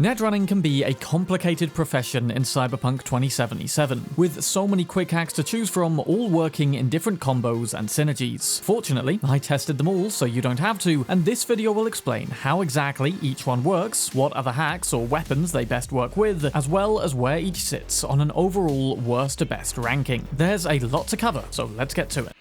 Netrunning can be a complicated profession in Cyberpunk 2077, with so many quick hacks to choose from, all working in different combos and synergies. Fortunately, I tested them all so you don't have to, and this video will explain how exactly each one works, what other hacks or weapons they best work with, as well as where each sits on an overall worst to best ranking. There's a lot to cover, so let's get to it.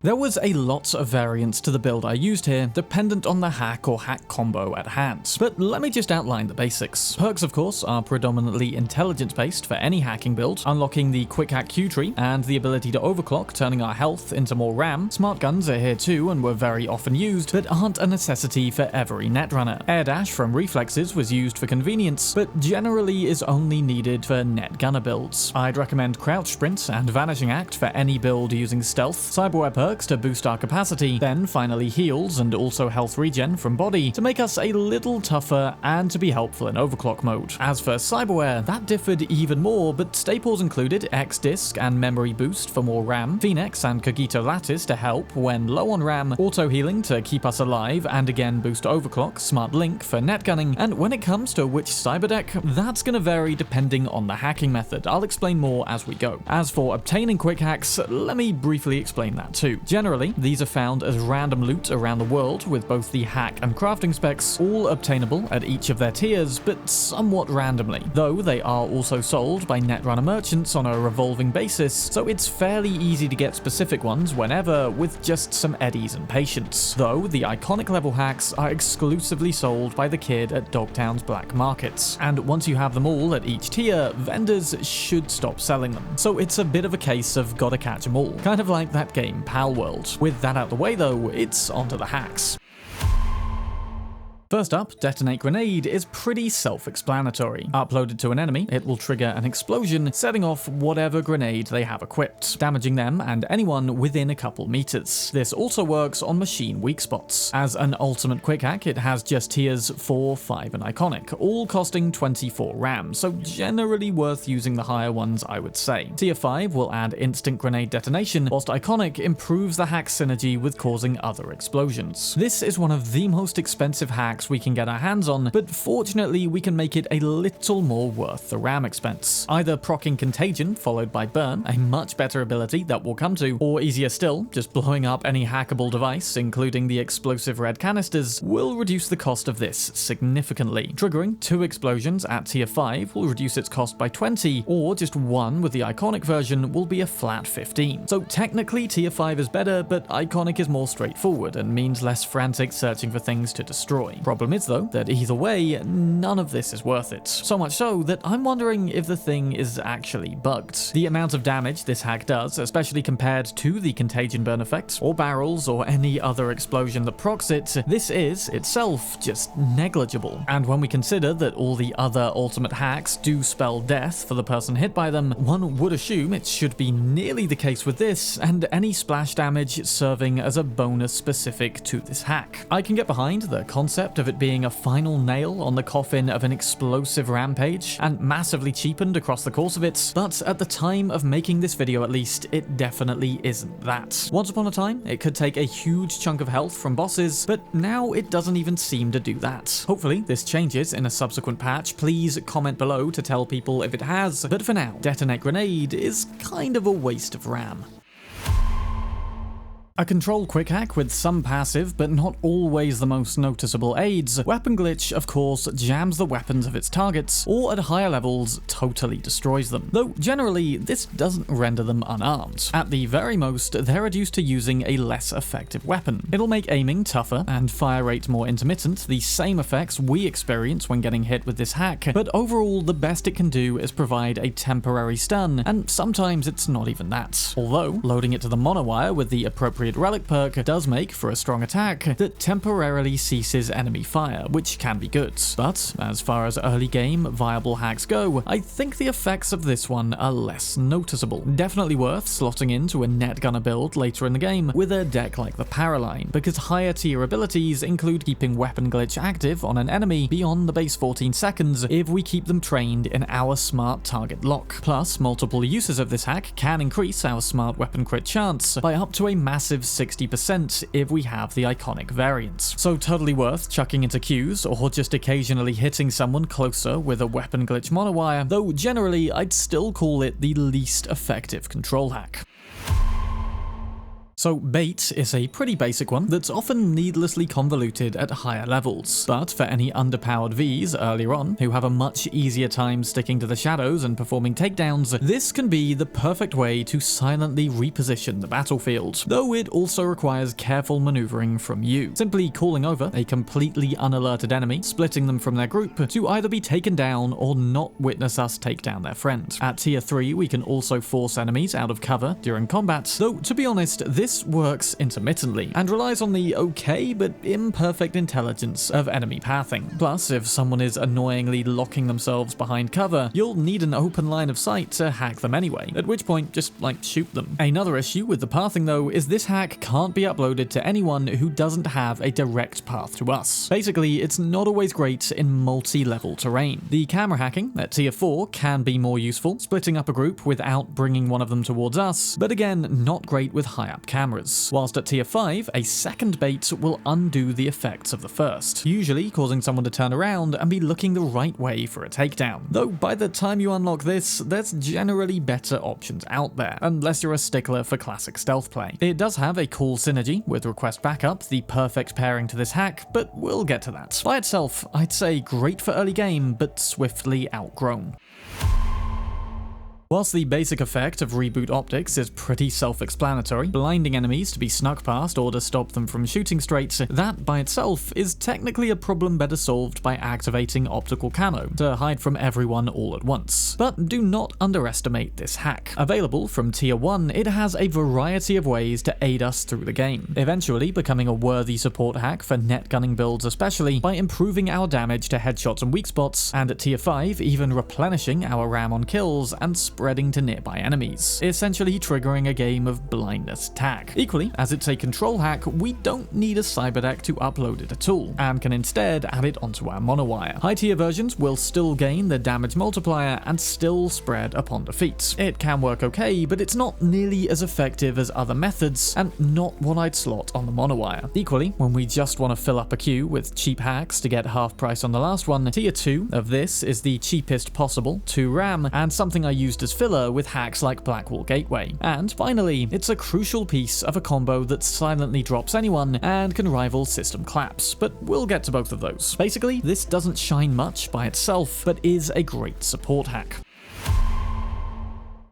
There was a lot of variance to the build I used here, dependent on the hack or hack combo at hand. But let me just outline the basics. Perks, of course, are predominantly intelligence-based for any hacking build, unlocking the Quickhack Q tree and the ability to overclock, turning our health into more RAM. Smart guns are here too and were very often used, but aren't a necessity for every netrunner. Air dash from reflexes was used for convenience, but generally is only needed for net gunner builds. I'd recommend Crouch Sprint and Vanishing Act for any build using stealth, Cyberware perks to boost our capacity, then finally heals and also health regen from body to make us a little tougher and to be helpful in overclock mode. As for Cyberware, that differed even more, but staples included X-Disc and memory boost for more RAM, Phoenix and Cogito Lattice to help when low on RAM, auto healing to keep us alive and again boost overclock, Smart Link for net gunning, and when it comes to which cyberdeck, that's gonna vary depending on the hacking method. I'll explain more as we go. As for obtaining quick hacks, let me briefly explain that too. Generally, these are found as random loot around the world, with both the hack and crafting specs all obtainable at each of their tiers, but somewhat randomly, though they are also sold by netrunner merchants on a revolving basis, so it's fairly easy to get specific ones whenever with just some eddies and patience. Though the iconic level hacks are exclusively sold by the kid at Dogtown's black markets, and once you have them all at each tier, vendors should stop selling them. So it's a bit of a case of gotta catch them all, kind of like that game Pal World. With that out the way though, it's onto the hacks. First up, Detonate Grenade is pretty self-explanatory. Uploaded to an enemy, it will trigger an explosion, setting off whatever grenade they have equipped, damaging them and anyone within a couple meters. This also works on machine weak spots. As an ultimate quick hack, it has just tiers 4, 5, and Iconic, all costing 24 RAM, so generally worth using the higher ones, I would say. Tier 5 will add instant grenade detonation, whilst Iconic improves the hack synergy with causing other explosions. This is one of the most expensive hacks we can get our hands on, but fortunately we can make it a little more worth the RAM expense. Either proccing Contagion followed by Burn, a much better ability that we'll come to, or easier still, just blowing up any hackable device, including the explosive red canisters, will reduce the cost of this significantly. Triggering 2 explosions at tier 5 will reduce its cost by 20, or just 1 with the Iconic version will be a flat 15. So technically tier 5 is better, but Iconic is more straightforward and means less frantic searching for things to destroy. Problem is though, that either way, none of this is worth it. So much so that I'm wondering if the thing is actually bugged. The amount of damage this hack does, especially compared to the Contagion burn effect, or barrels, or any other explosion that procs it, this is, itself, just negligible. And when we consider that all the other ultimate hacks do spell death for the person hit by them, one would assume it should be nearly the case with this, and any splash damage serving as a bonus specific to this hack. I can get behind the concept of it being a final nail on the coffin of an explosive rampage, and massively cheapened across the course of it, but at the time of making this video at least, it definitely isn't that. Once upon a time, it could take a huge chunk of health from bosses, but now it doesn't even seem to do that. Hopefully this changes in a subsequent patch. Please comment below to tell people if it has, but for now, Detonate Grenade is kind of a waste of RAM. A control quick hack with some passive, but not always the most noticeable aids, Weapon Glitch, of course, jams the weapons of its targets, or at higher levels, totally destroys them. Though generally, this doesn't render them unarmed. At the very most, they're reduced to using a less effective weapon. It'll make aiming tougher and fire rate more intermittent, the same effects we experience when getting hit with this hack, but overall, the best it can do is provide a temporary stun, and sometimes it's not even that. Although, loading it to the monowire with the appropriate relic perk does make for a strong attack that temporarily ceases enemy fire, which can be good. But as far as early game viable hacks go, I think the effects of this one are less noticeable. Definitely worth slotting into a net gunner build later in the game with a deck like the Paraline, because higher tier abilities include keeping Weapon Glitch active on an enemy beyond the base 14 seconds if we keep them trained in our smart target lock. Plus, multiple uses of this hack can increase our smart weapon crit chance by up to a massive massive 60% if we have the iconic variants. So totally worth chucking into queues or just occasionally hitting someone closer with a weapon glitch monowire, though generally I'd still call it the least effective control hack. So bait is a pretty basic one that's often needlessly convoluted at higher levels, but for any underpowered Vs earlier on who have a much easier time sticking to the shadows and performing takedowns, this can be the perfect way to silently reposition the battlefield, though it also requires careful maneuvering from you. Simply calling over a completely unalerted enemy, splitting them from their group to either be taken down or not witness us take down their friend. At tier 3 we can also force enemies out of cover during combat, though to be honest this works intermittently and relies on the okay but imperfect intelligence of enemy pathing. Plus, if someone is annoyingly locking themselves behind cover, you'll need an open line of sight to hack them anyway, at which point just shoot them. Another issue with the pathing though is this hack can't be uploaded to anyone who doesn't have a direct path to us. Basically, it's not always great in multi-level terrain. The camera hacking at tier 4 can be more useful, splitting up a group without bringing one of them towards us, but again, not great with high-up cameras. Whilst at tier 5, a second bait will undo the effects of the first, usually causing someone to turn around and be looking the right way for a takedown. Though by the time you unlock this, there's generally better options out there, unless you're a stickler for classic stealth play. It does have a cool synergy with request backup, the perfect pairing to this hack, but we'll get to that. By itself, I'd say great for early game, but swiftly outgrown. Whilst the basic effect of Reboot Optics is pretty self-explanatory, blinding enemies to be snuck past or to stop them from shooting straight, that by itself is technically a problem better solved by activating optical camo to hide from everyone all at once. But do not underestimate this hack. Available from tier 1, it has a variety of ways to aid us through the game, eventually becoming a worthy support hack for net gunning builds, especially by improving our damage to headshots and weak spots, and at tier 5 even replenishing our RAM on kills and spreading to nearby enemies, essentially triggering a game of blindness attack. Equally, as it's a control hack, we don't need a cyber deck to upload it at all, and can instead add it onto our monowire. High tier versions will still gain the damage multiplier and still spread upon defeat. It can work okay, but it's not nearly as effective as other methods, and not what I'd slot on the monowire. Equally, when we just want to fill up a queue with cheap hacks to get half price on the last one, tier 2 of this is the cheapest possible, 2 RAM, and something I used as filler with hacks like Blackwall Gateway. And finally, it's a crucial piece of a combo that silently drops anyone and can rival system claps, but we'll get to both of those. Basically, this doesn't shine much by itself, but is a great support hack.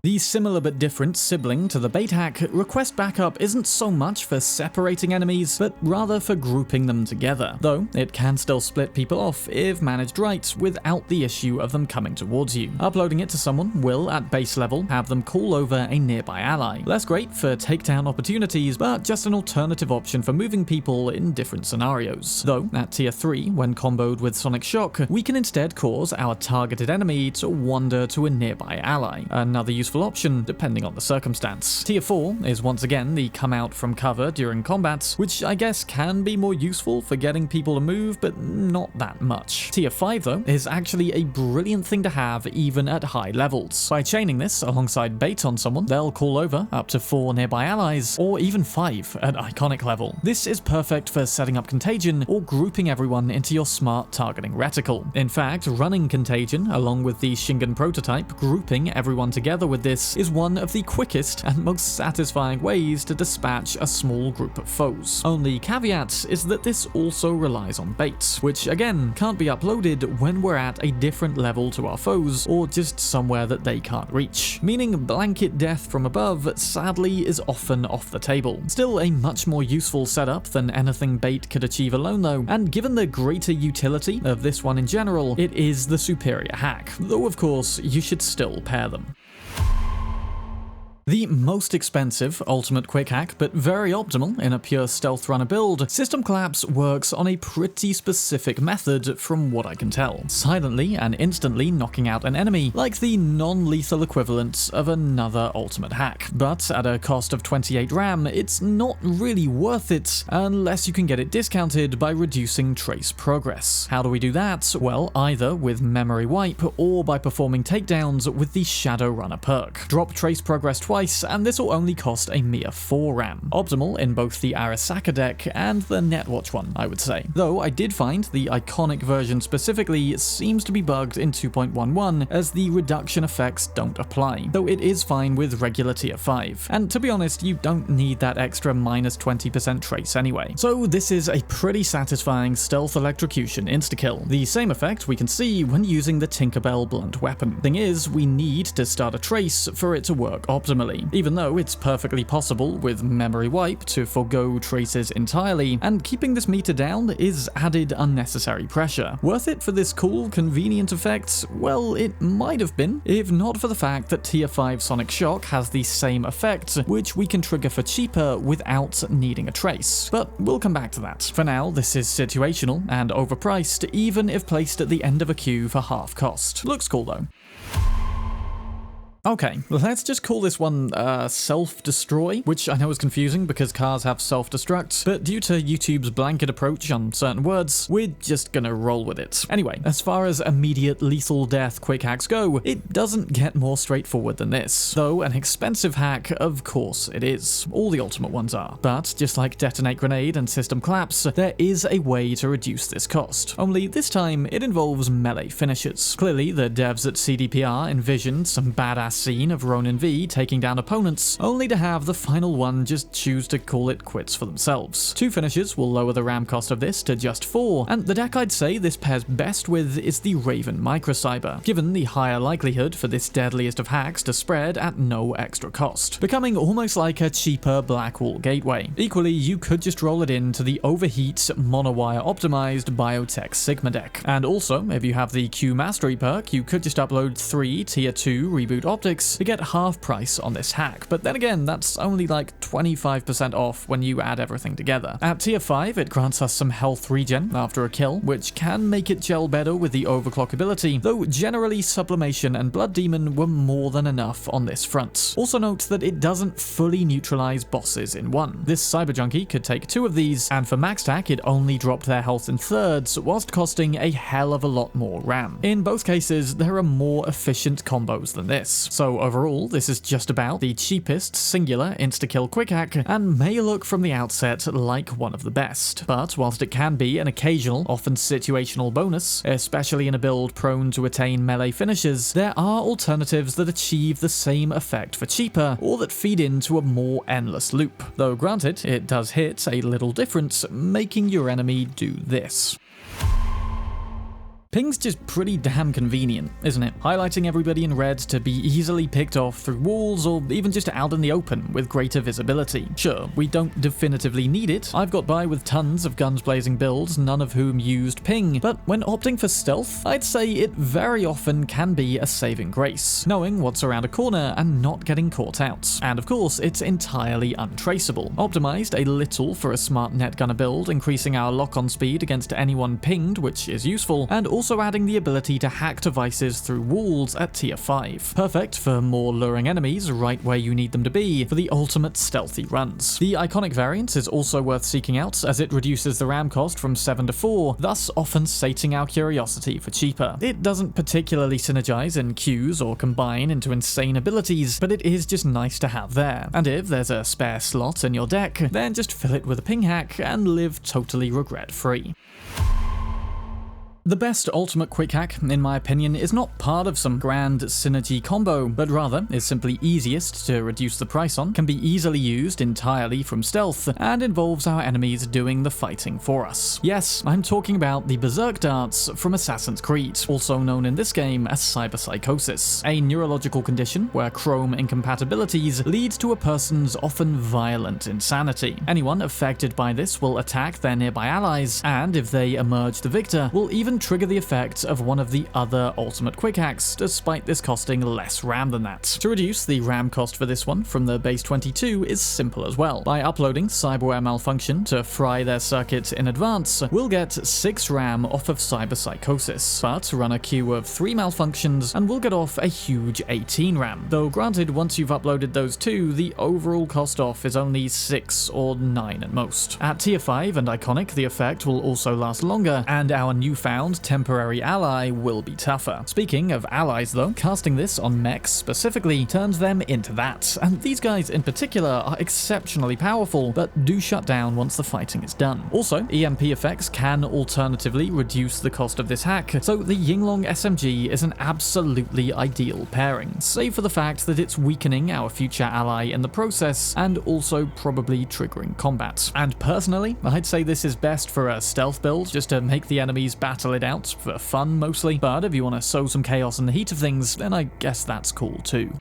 The similar but different sibling to the bait hack, request backup isn't so much for separating enemies, but rather for grouping them together, though it can still split people off if managed right without the issue of them coming towards you. Uploading it to someone will, at base level, have them call over a nearby ally. Less great for takedown opportunities, but just an alternative option for moving people in different scenarios. Though, at tier 3, when comboed with Sonic Shock, we can instead cause our targeted enemy to wander to a nearby ally, another useful option depending on the circumstance. Tier 4 is once again the come out from cover during combat, which I guess can be more useful for getting people to move, but not that much. Tier 5 though is actually a brilliant thing to have even at high levels. By chaining this alongside bait on someone, they'll call over up to 4 nearby allies, or even 5 at iconic level. This is perfect for setting up Contagion or grouping everyone into your smart targeting reticle. In fact, running Contagion along with the Shingen prototype, grouping everyone together with this is one of the quickest and most satisfying ways to dispatch a small group of foes. Only caveat is that this also relies on bait, which again can't be uploaded when we're at a different level to our foes or just somewhere that they can't reach. Meaning blanket death from above sadly is often off the table. Still a much more useful setup than anything bait could achieve alone though, and given the greater utility of this one in general, it is the superior hack, though of course you should still pair them. The most expensive ultimate quick hack, but very optimal in a pure stealth runner build, System Collapse works on a pretty specific method from what I can tell, silently and instantly knocking out an enemy like the non-lethal equivalent of another ultimate hack. But at a cost of 28 RAM, it's not really worth it unless you can get it discounted by reducing trace progress. How do we do that? Well, either with memory wipe or by performing takedowns with the Shadow Runner perk. Drop trace progress twice twice, and this will only cost a mere 4 RAM. Optimal in both the Arasaka deck and the Netwatch one, I would say. Though I did find the iconic version specifically seems to be bugged in 2.11 as the reduction effects don't apply, though it is fine with regular tier 5. And to be honest, you don't need that extra minus 20% trace anyway. So this is a pretty satisfying stealth electrocution insta-kill. The same effect we can see when using the Tinkerbell blunt weapon. Thing is, we need to start a trace for it to work optimally, even though it's perfectly possible with memory wipe to forgo traces entirely, and keeping this meter down is added unnecessary pressure. Worth it for this cool, convenient effect? Well, it might have been, if not for the fact that tier 5 Sonic Shock has the same effect, which we can trigger for cheaper without needing a trace. But we'll come back to that. For now, this is situational and overpriced, even if placed at the end of a queue for half cost. Looks cool though. Okay, let's just call this one self-destroy, which I know is confusing because cars have self-destruct, but due to YouTube's blanket approach on certain words, we're just gonna roll with it. Anyway, as far as immediate lethal death quick hacks go, it doesn't get more straightforward than this. Though an expensive hack, of course it is. All the ultimate ones are. But just like Detonate Grenade and System Collapse, there is a way to reduce this cost. Only this time, it involves melee finishes. Clearly, the devs at CDPR envisioned some badass scene of Ronin V taking down opponents, only to have the final one just choose to call it quits for themselves. 2 finishes will lower the RAM cost of this to just 4, and the deck I'd say this pairs best with is the Raven Microcyber, given the higher likelihood for this deadliest of hacks to spread at no extra cost, becoming almost like a cheaper Blackwall Gateway. Equally, you could just roll it into the Overheat monowire optimized Biotech Sigma deck. And also, if you have the Q Mastery perk, you could just upload 3 tier 2 Reboot Optics to get half price on this hack, but then again, that's only like 25% off when you add everything together. At tier 5, it grants us some health regen after a kill, which can make it gel better with the overclock ability, though generally Sublimation and Blood Demon were more than enough on this front. Also note that it doesn't fully neutralize bosses in one. This Cyber Junkie could take 2 of these, and for max tack it only dropped their health in thirds, whilst costing a hell of a lot more RAM. In both cases, there are more efficient combos than this. So overall, this is just about the cheapest singular insta-kill quick hack, and may look from the outset like one of the best. But whilst it can be an occasional, often situational bonus, especially in a build prone to attain melee finishes, there are alternatives that achieve the same effect for cheaper, or that feed into a more endless loop. Though granted, it does hit a little different, making your enemy do this. Ping's just pretty damn convenient, isn't it? Highlighting everybody in red to be easily picked off through walls or even just out in the open with greater visibility. Sure, we don't definitively need it. I've got by with tons of guns blazing builds, none of whom used ping, but when opting for stealth, I'd say it very often can be a saving grace, knowing what's around a corner and not getting caught out. And of course, it's entirely untraceable. Optimized a little for a smart net gunner build, increasing our lock-on speed against anyone pinged, which is useful, and also adding the ability to hack devices through walls at tier 5. Perfect for more luring enemies right where you need them to be for the ultimate stealthy runs. The iconic variant is also worth seeking out as it reduces the RAM cost from 7 to 4, thus often sating our curiosity for cheaper. It doesn't particularly synergize in queues or combine into insane abilities, but it is just nice to have there. And if there's a spare slot in your deck, then just fill it with a ping hack and live totally regret-free. The best ultimate quick hack, in my opinion, is not part of some grand synergy combo, but rather is simply easiest to reduce the price on, can be easily used entirely from stealth, and involves our enemies doing the fighting for us. Yes, I'm talking about the Berserk darts from Assassin's Creed, also known in this game as Cyberpsychosis, a neurological condition where chrome incompatibilities lead to a person's often violent insanity. Anyone affected by this will attack their nearby allies, and if they emerge the victor, will even trigger the effect of one of the other ultimate quick hacks, despite this costing less RAM than that. To reduce the RAM cost for this one from the base 22 is simple as well. By uploading Cyberware Malfunction to fry their circuit in advance, we'll get 6 RAM off of Cyberpsychosis, but run a queue of 3 malfunctions and we'll get off a huge 18 RAM. Though granted, once you've uploaded those 2, the overall cost off is only 6 or 9 at most. At tier 5 and iconic, the effect will also last longer, and our newfound found temporary ally will be tougher. Speaking of allies though, casting this on mechs specifically turns them into that, and these guys in particular are exceptionally powerful, but do shut down once the fighting is done. Also, EMP effects can alternatively reduce the cost of this hack, so the Yinglong SMG is an absolutely ideal pairing, save for the fact that it's weakening our future ally in the process and also probably triggering combat. And personally, I'd say this is best for a stealth build, just to make the enemies battle it out for fun mostly, but if you want to sow some chaos in the heat of things, then I guess that's cool too.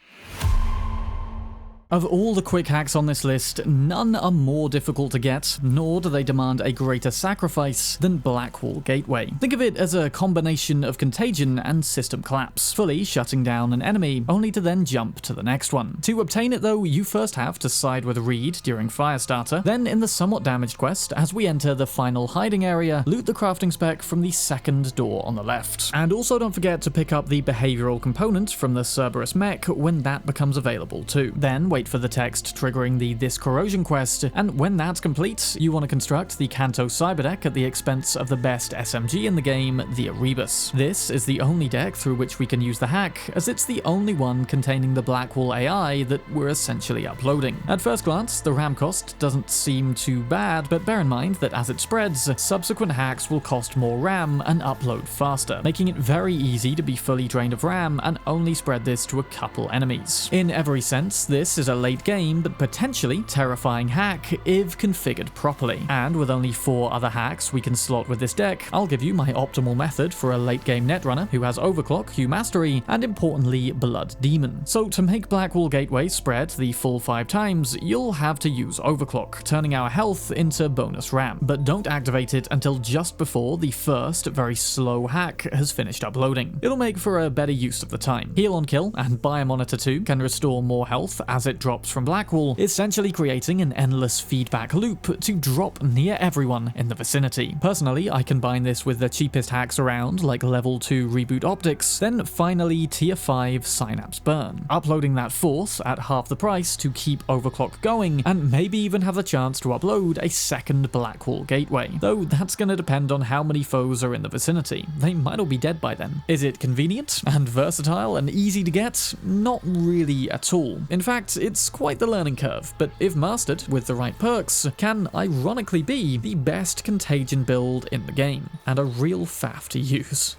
Of all the quick hacks on this list, none are more difficult to get, nor do they demand a greater sacrifice than Blackwall Gateway. Think of it as a combination of Contagion and System Collapse, fully shutting down an enemy, only to then jump to the next one. To obtain it though, you first have to side with Reed during Firestarter, then in the somewhat damaged quest, as we enter the final hiding area, loot the crafting spec from the second door on the left. And also don't forget to pick up the behavioral component from the Cerberus mech when that becomes available too. Then wait for the text triggering the This Corrosion quest, and when that's complete, you want to construct the Kanto Cyberdeck at the expense of the best SMG in the game, the Erebus. This is the only deck through which we can use the hack, as it's the only one containing the Blackwall AI that we're essentially uploading. At first glance, the RAM cost doesn't seem too bad, but bear in mind that as it spreads, subsequent hacks will cost more RAM and upload faster, making it very easy to be fully drained of RAM and only spread this to a couple enemies. In every sense, this is a late game, but potentially terrifying hack if configured properly. And with only 4 other hacks we can slot with this deck, I'll give you my optimal method for a late game netrunner who has Overclock, Hue Mastery, and importantly Blood Demon. So to make Blackwall Gateway spread the full 5 times, you'll have to use Overclock, turning our health into bonus RAM. But don't activate it until just before the first very slow hack has finished uploading. It'll make for a better use of the time. Heal on Kill and Biomonitor 2 can restore more health as it drops from Blackwall, essentially creating an endless feedback loop to drop near everyone in the vicinity. Personally, I combine this with the cheapest hacks around, like level 2 Reboot Optics, then finally tier 5 Synapse Burn, uploading that force at half the price to keep Overclock going, and maybe even have the chance to upload a second Blackwall Gateway, though that's gonna depend on how many foes are in the vicinity. They might all be dead by then. Is it convenient and versatile and easy to get? Not really at all. In fact, it's quite the learning curve, but if mastered with the right perks, can ironically be the best Contagion build in the game, and a real faff to use.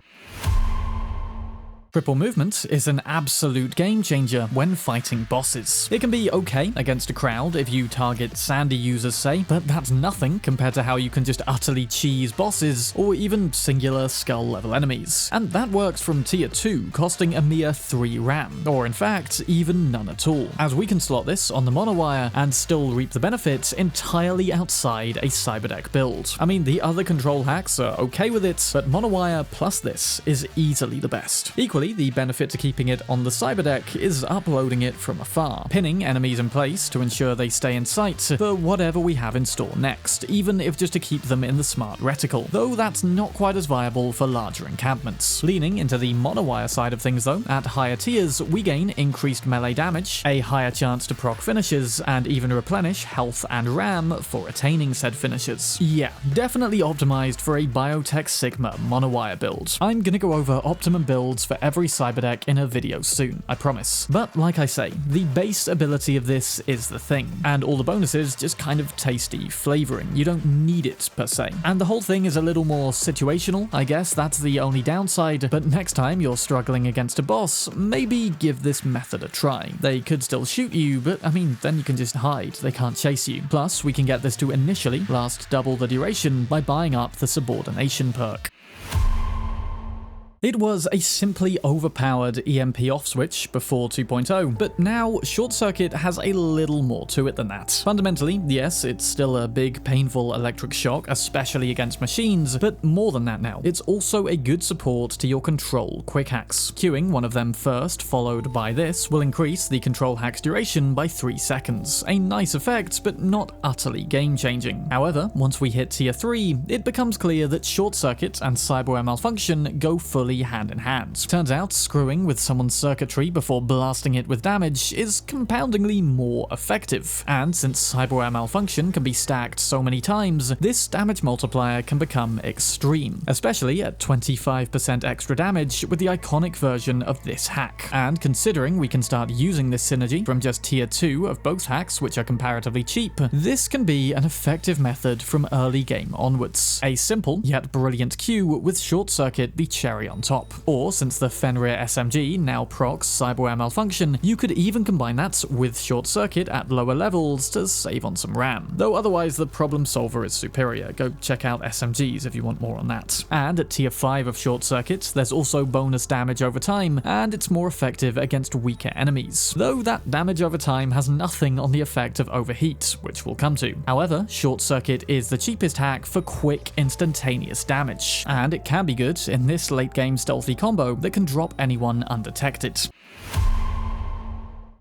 Cripple Movement is an absolute game changer when fighting bosses. It can be okay against a crowd if you target Sandy users, say, but that's nothing compared to how you can just utterly cheese bosses or even singular skull level enemies. And that works from tier 2, costing a mere 3 RAM, or in fact, even none at all, as we can slot this on the monowire and still reap the benefits entirely outside a Cyberdeck build. I mean, the other control hacks are okay with it, but monowire plus this is easily the best. Equally, the benefit to keeping it on the Cyberdeck is uploading it from afar, pinning enemies in place to ensure they stay in sight for whatever we have in store next, even if just to keep them in the smart reticle, though that's not quite as viable for larger encampments. Leaning into the monowire side of things though, at higher tiers we gain increased melee damage, a higher chance to proc finishes, and even replenish health and RAM for attaining said finishes. Yeah, definitely optimized for a Biotech Sigma monowire build. I'm gonna go over optimum builds for every Cyberdeck in a video soon, I promise. But like I say, the base ability of this is the thing, and all the bonuses just kind of tasty flavoring. You don't need it per se. And the whole thing is a little more situational, I guess that's the only downside, but next time you're struggling against a boss, maybe give this method a try. They could still shoot you, but I mean, then you can just hide, they can't chase you. Plus, we can get this to initially last double the duration by buying up the subordination perk. It was a simply overpowered EMP off switch before 2.0, but now Short Circuit has a little more to it than that. Fundamentally, yes, it's still a big, painful electric shock, especially against machines, but more than that now. It's also a good support to your control quick hacks. Queuing one of them first, followed by this, will increase the control hack's duration by 3 seconds. A nice effect, but not utterly game-changing. However, once we hit tier 3, it becomes clear that Short Circuit and Cyberware Malfunction go fully nearly hand in hand. Turns out, screwing with someone's circuitry before blasting it with damage is compoundingly more effective, and since Cyberware Malfunction can be stacked so many times, this damage multiplier can become extreme, especially at 25% extra damage with the iconic version of this hack. And considering we can start using this synergy from just tier 2 of both hacks, which are comparatively cheap, this can be an effective method from early game onwards. A simple yet brilliant Q with Short Circuit the cherry on top. Or, since the Fenrir SMG now procs Cyberware Malfunction, you could even combine that with Short Circuit at lower levels to save on some RAM. Though otherwise the problem solver is superior. Go check out SMGs if you want more on that. And at tier 5 of Short Circuit, there's also bonus damage over time, and it's more effective against weaker enemies. Though that damage over time has nothing on the effect of Overheat, which we'll come to. However, Short Circuit is the cheapest hack for quick, instantaneous damage, and it can be good in this late game stealthy combo that can drop anyone undetected.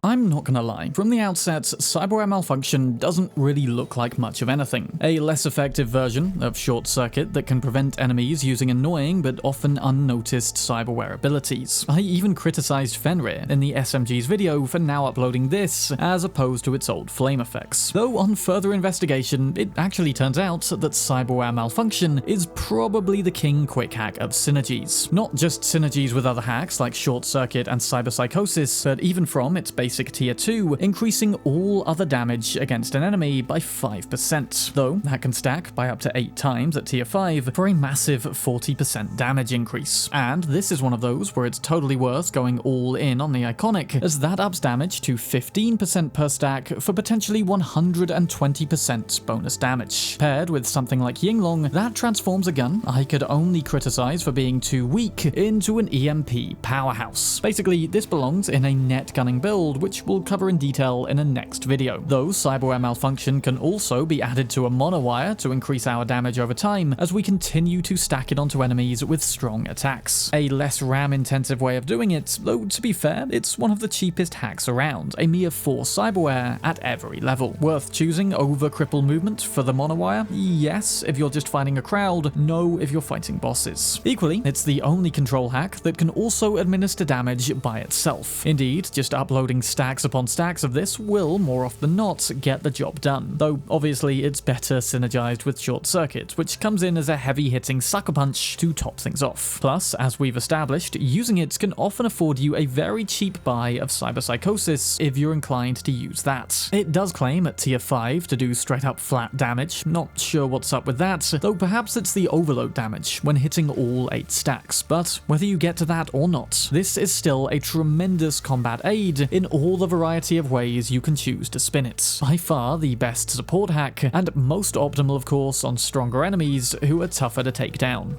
I'm not gonna lie, from the outset, Cyberware Malfunction doesn't really look like much of anything. A less effective version of Short Circuit that can prevent enemies using annoying but often unnoticed cyberware abilities. I even criticized Fenrir in the SMG's video for now uploading this, as opposed to its old flame effects. Though on further investigation, it actually turns out that Cyberware Malfunction is probably the king quick hack of synergies. Not just synergies with other hacks like Short Circuit and Cyberpsychosis, but even from its basic tier 2, increasing all other damage against an enemy by 5%, though that can stack by up to 8 times at tier 5 for a massive 40% damage increase. And this is one of those where it's totally worth going all in on the iconic, as that ups damage to 15% per stack for potentially 120% bonus damage. Paired with something like Yinglong, that transforms a gun I could only criticize for being too weak into an EMP powerhouse. Basically, this belongs in a net gunning build, which we'll cover in detail in a next video. Though Cyberware Malfunction can also be added to a monowire to increase our damage over time as we continue to stack it onto enemies with strong attacks. A less RAM intensive way of doing it, though to be fair, it's one of the cheapest hacks around, a mere 4 cyberware at every level. Worth choosing over Cripple Movement for the monowire? Yes, if you're just fighting a crowd, no if you're fighting bosses. Equally, it's the only control hack that can also administer damage by itself. Indeed, just uploading stacks upon stacks of this will, more often than not, get the job done, though obviously it's better synergized with Short Circuit, which comes in as a heavy-hitting sucker punch to top things off. Plus, as we've established, using it can often afford you a very cheap buy of Cyberpsychosis if you're inclined to use that. It does claim at tier 5 to do straight up flat damage, not sure what's up with that, though perhaps it's the overload damage when hitting all 8 stacks, but whether you get to that or not, this is still a tremendous combat aid in all the variety of ways you can choose to spin it. By far the best support hack, and most optimal of course on stronger enemies who are tougher to take down.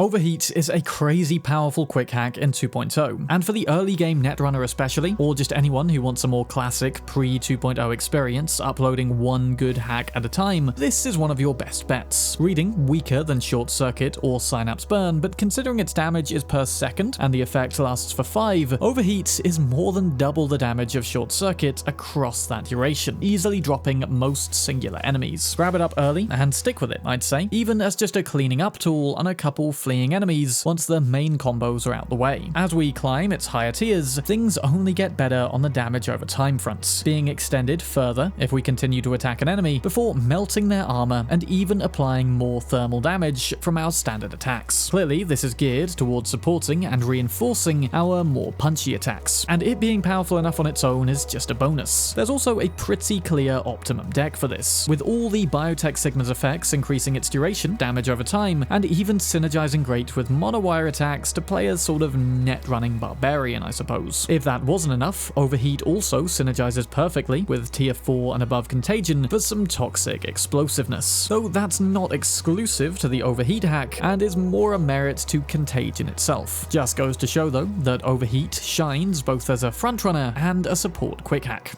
Overheat is a crazy powerful quick hack in 2.0, and for the early game netrunner especially, or just anyone who wants a more classic pre-2.0 experience uploading one good hack at a time, this is one of your best bets. Reading weaker than Short Circuit or Synapse Burn, but considering its damage is per second and the effect lasts for 5, Overheat is more than double the damage of Short Circuit across that duration, easily dropping most singular enemies. Grab it up early and stick with it, I'd say, even as just a cleaning up tool on a couple fleeing enemies once the main combos are out the way. As we climb its higher tiers, things only get better on the damage over time fronts, being extended further if we continue to attack an enemy before melting their armor and even applying more thermal damage from our standard attacks. Clearly, this is geared towards supporting and reinforcing our more punchy attacks, and it being powerful enough on its own is just a bonus. There's also a pretty clear optimum deck for this, with all the Biotech Sigma's effects increasing its duration, damage over time, and even synergizing great with monowire attacks to play as sort of net-running barbarian, I suppose. If that wasn't enough, Overheat also synergizes perfectly with tier 4 and above Contagion for some toxic explosiveness, though that's not exclusive to the Overheat hack and is more a merit to Contagion itself. Just goes to show though that Overheat shines both as a frontrunner and a support quick hack.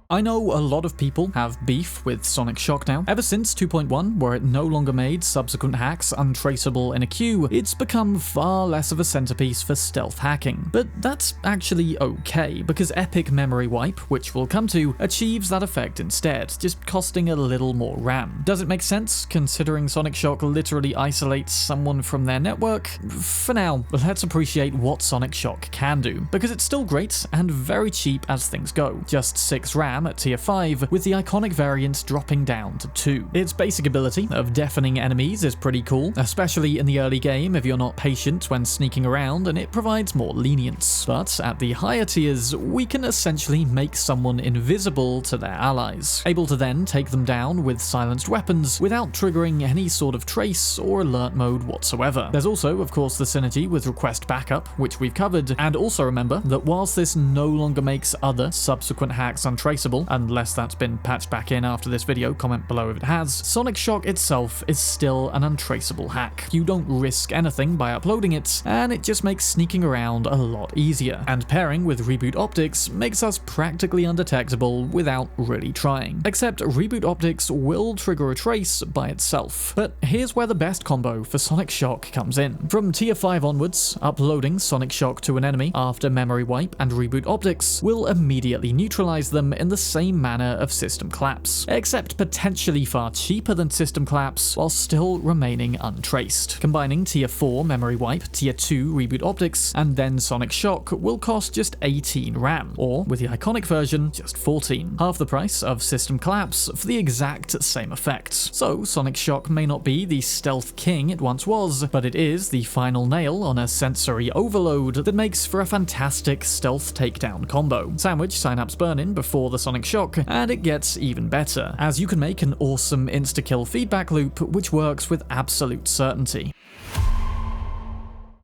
I know a lot of people have beef with Sonic Shock now. Ever since 2.1, where it no longer made subsequent hacks untraceable in a queue, it's become far less of a centerpiece for stealth hacking. But that's actually okay, because Epic Memory Wipe, which we'll come to, achieves that effect instead, just costing a little more RAM. Does it make sense, considering Sonic Shock literally isolates someone from their network? For now, let's appreciate what Sonic Shock can do, because it's still great and very cheap as things go. Just 6 RAM at tier 5, with the iconic variant dropping down to 2. Its basic ability of deafening enemies is pretty cool, especially in the early game if you're not patient when sneaking around, and it provides more lenience. But at the higher tiers, we can essentially make someone invisible to their allies, able to then take them down with silenced weapons without triggering any sort of trace or alert mode whatsoever. There's also, of course, the synergy with request backup, which we've covered, and also remember that whilst this no longer makes other subsequent hacks untraceable, unless that's been patched back in after this video, comment below if it has, Sonic Shock itself is still an untraceable hack. You don't risk anything by uploading it, and it just makes sneaking around a lot easier. And pairing with Reboot Optics makes us practically undetectable without really trying. Except Reboot Optics will trigger a trace by itself. But here's where the best combo for Sonic Shock comes in. From tier 5 onwards, uploading Sonic Shock to an enemy after Memory Wipe and Reboot Optics will immediately neutralize them in the same manner of System Collapse, except potentially far cheaper than System Collapse while still remaining untraced. Combining tier 4 Memory Wipe, tier 2 Reboot Optics, and then Sonic Shock will cost just 18 RAM, or with the iconic version, just 14. Half the price of System Collapse for the exact same effect. So Sonic Shock may not be the stealth king it once was, but it is the final nail on a sensory overload that makes for a fantastic stealth takedown combo. Sandwich Synapse Burnout before the Sonic Shock, and it gets even better, as you can make an awesome insta-kill feedback loop which works with absolute certainty.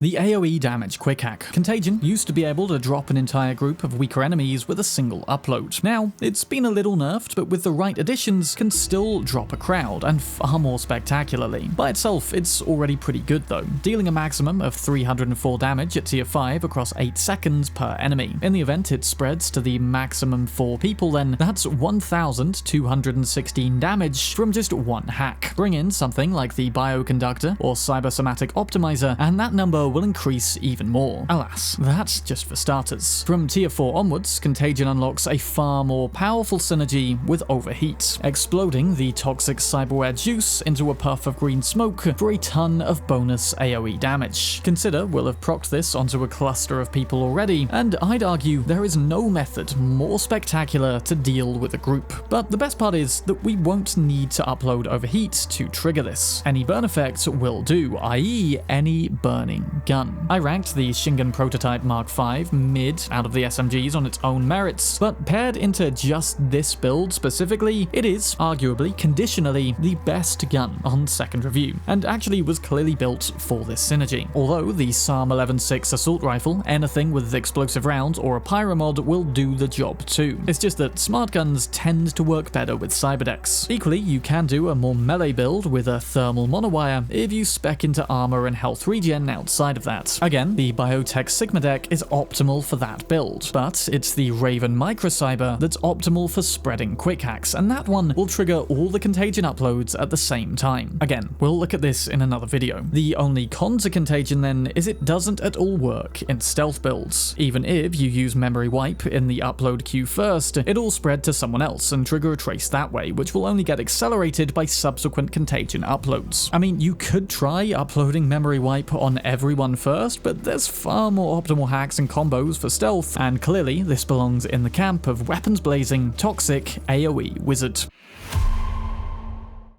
The AoE damage quick hack. Contagion used to be able to drop an entire group of weaker enemies with a single upload. Now, it's been a little nerfed, but with the right additions, can still drop a crowd, and far more spectacularly. By itself, it's already pretty good though, dealing a maximum of 304 damage at tier 5 across 8 seconds per enemy. In the event it spreads to the maximum 4 people, then that's 1,216 damage from just one hack. Bring in something like the Bioconductor or Cybersomatic Optimizer, and that number will increase even more. Alas, that's just for starters. From tier 4 onwards, Contagion unlocks a far more powerful synergy with Overheat, exploding the toxic cyberware juice into a puff of green smoke for a ton of bonus AoE damage. Consider we'll have procced this onto a cluster of people already, and I'd argue there is no method more spectacular to deal with a group. But the best part is that we won't need to upload Overheat to trigger this. Any burn effect will do, i.e. any burning gun. I ranked the Shingen Prototype Mark V mid out of the SMGs on its own merits, but paired into just this build specifically, it is, arguably, conditionally, the best gun on second review, and actually was clearly built for this synergy. Although the SARM 11.6 assault rifle, anything with explosive rounds or a pyro mod will do the job too. It's just that smart guns tend to work better with cyberdecks. Equally, you can do a more melee build with a thermal monowire if you spec into armor and health regen outside of that. Again, the Biotech Sigma deck is optimal for that build, but it's the Raven Microcyber that's optimal for spreading quick hacks, and that one will trigger all the Contagion uploads at the same time. Again, we'll look at this in another video. The only con to Contagion then is it doesn't at all work in stealth builds. Even if you use Memory Wipe in the upload queue first, it'll spread to someone else and trigger a trace that way, which will only get accelerated by subsequent Contagion uploads. I mean, you could try uploading Memory Wipe on everyone first, but there's far more optimal hacks and combos for stealth, and clearly this belongs in the camp of weapons blazing, toxic AoE wizard.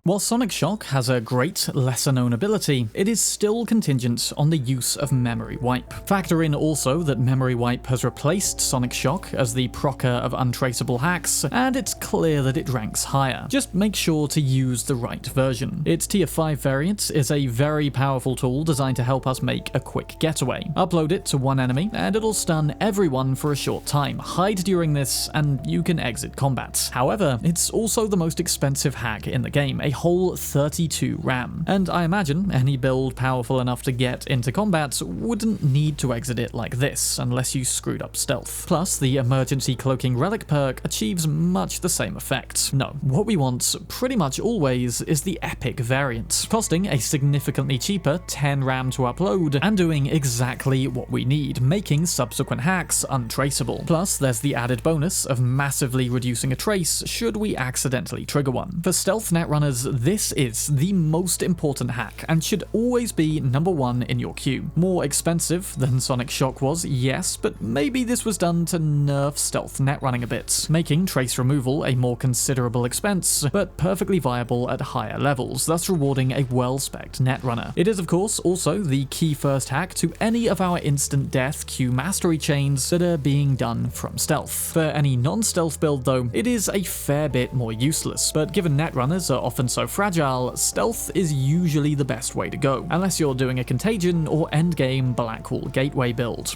While Sonic Shock has a great, lesser-known ability, it is still contingent on the use of Memory Wipe. Factor in also that Memory Wipe has replaced Sonic Shock as the procker of untraceable hacks, and it's clear that it ranks higher. Just make sure to use the right version. Its tier 5 variant is a very powerful tool designed to help us make a quick getaway. Upload it to one enemy, and it'll stun everyone for a short time. Hide during this, and you can exit combat. However, it's also the most expensive hack in the game, a whole 32 RAM, and I imagine any build powerful enough to get into combat wouldn't need to exit it like this unless you screwed up stealth. Plus, the emergency cloaking relic perk achieves much the same effect. No, what we want pretty much always is the epic variant, costing a significantly cheaper 10 RAM to upload and doing exactly what we need, making subsequent hacks untraceable. Plus, there's the added bonus of massively reducing a trace should we accidentally trigger one. For stealth netrunners, this is the most important hack and should always be number one in your queue. More expensive than Sonic Shock was, yes, but maybe this was done to nerf stealth netrunning a bit, making trace removal a more considerable expense, but perfectly viable at higher levels, thus rewarding a well-spec'd netrunner. It is of course also the key first hack to any of our instant death queue mastery chains that are being done from stealth. For any non-stealth build though, it is a fair bit more useless, but given netrunners are often so fragile, stealth is usually the best way to go, unless you're doing a Contagion or endgame Blackwall Gateway build.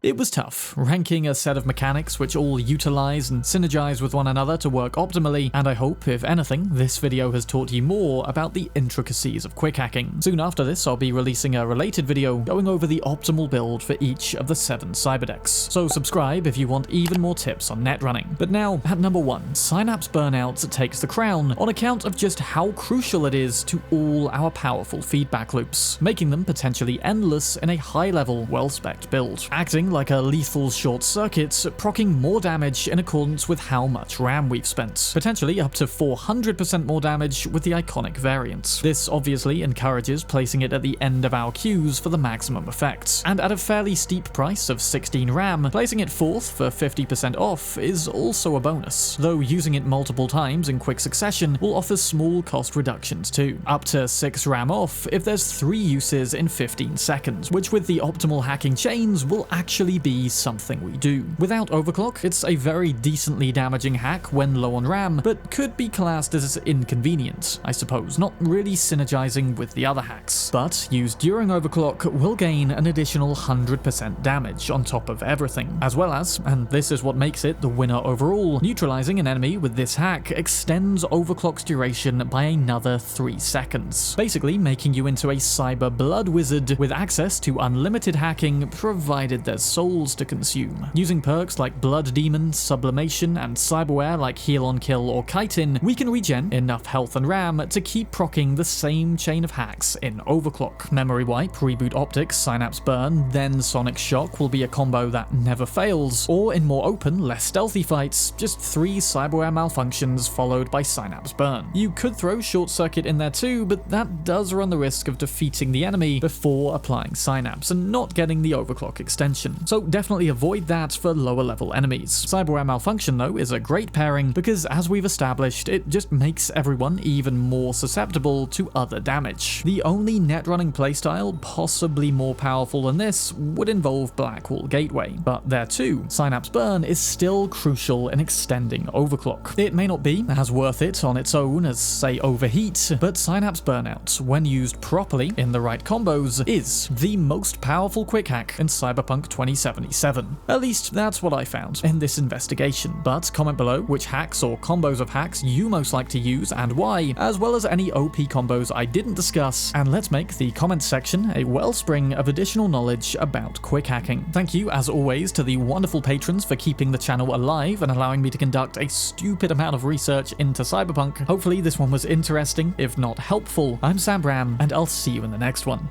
It was tough, ranking a set of mechanics which all utilize and synergize with one another to work optimally, and I hope, if anything, this video has taught you more about the intricacies of quick hacking. Soon after this, I'll be releasing a related video going over the optimal build for each of the 7 cyberdecks, so subscribe if you want even more tips on net running. But now, at number 1, Synapse Burnout takes the crown on account of just how crucial it is to all our powerful feedback loops, making them potentially endless in a high-level, well-spec'd build. Acting like a lethal short circuit, proccing more damage in accordance with how much RAM we've spent, potentially up to 400% more damage with the iconic variant. This obviously encourages placing it at the end of our queues for the maximum effect, and at a fairly steep price of 16 RAM, placing it 4th for 50% off is also a bonus, though using it multiple times in quick succession will offer small cost reductions too, up to 6 RAM off if there's 3 uses in 15 seconds, which with the optimal hacking chains will actually be something we do. Without overclock, it's a very decently damaging hack when low on RAM, but could be classed as inconvenient, I suppose, not really synergizing with the other hacks. But used during overclock will gain an additional 100% damage on top of everything, as well as, and this is what makes it the winner overall, neutralizing an enemy with this hack extends overclock's duration by another 3 seconds, basically making you into a cyber blood wizard with access to unlimited hacking provided there's souls to consume. Using perks like Blood Demon, Sublimation, and Cyberware like Heal on Kill or Chitin, we can regen enough health and RAM to keep proccing the same chain of hacks in overclock. Memory Wipe, Reboot Optics, Synapse Burn, then Sonic Shock will be a combo that never fails, or in more open, less stealthy fights, just 3 Cyberware Malfunctions followed by Synapse Burn. You could throw Short Circuit in there too, but that does run the risk of defeating the enemy before applying Synapse and not getting the overclock extension. So definitely avoid that for lower level enemies. Cyberware Malfunction though is a great pairing because as we've established, it just makes everyone even more susceptible to other damage. The only net running playstyle possibly more powerful than this would involve Blackwall Gateway, but there too, Synapse Burn is still crucial in extending overclock. It may not be as worth it on its own as say Overheat, but Synapse Burnout, when used properly in the right combos, is the most powerful quick hack in Cyberpunk 2077. At least that's what I found in this investigation, but comment below which hacks or combos of hacks you most like to use and why, as well as any OP combos I didn't discuss, and let's make the comments section a wellspring of additional knowledge about quick hacking. Thank you as always to the wonderful patrons for keeping the channel alive and allowing me to conduct a stupid amount of research into Cyberpunk. Hopefully this one was interesting, if not helpful. I'm Bram, and I'll see you in the next one.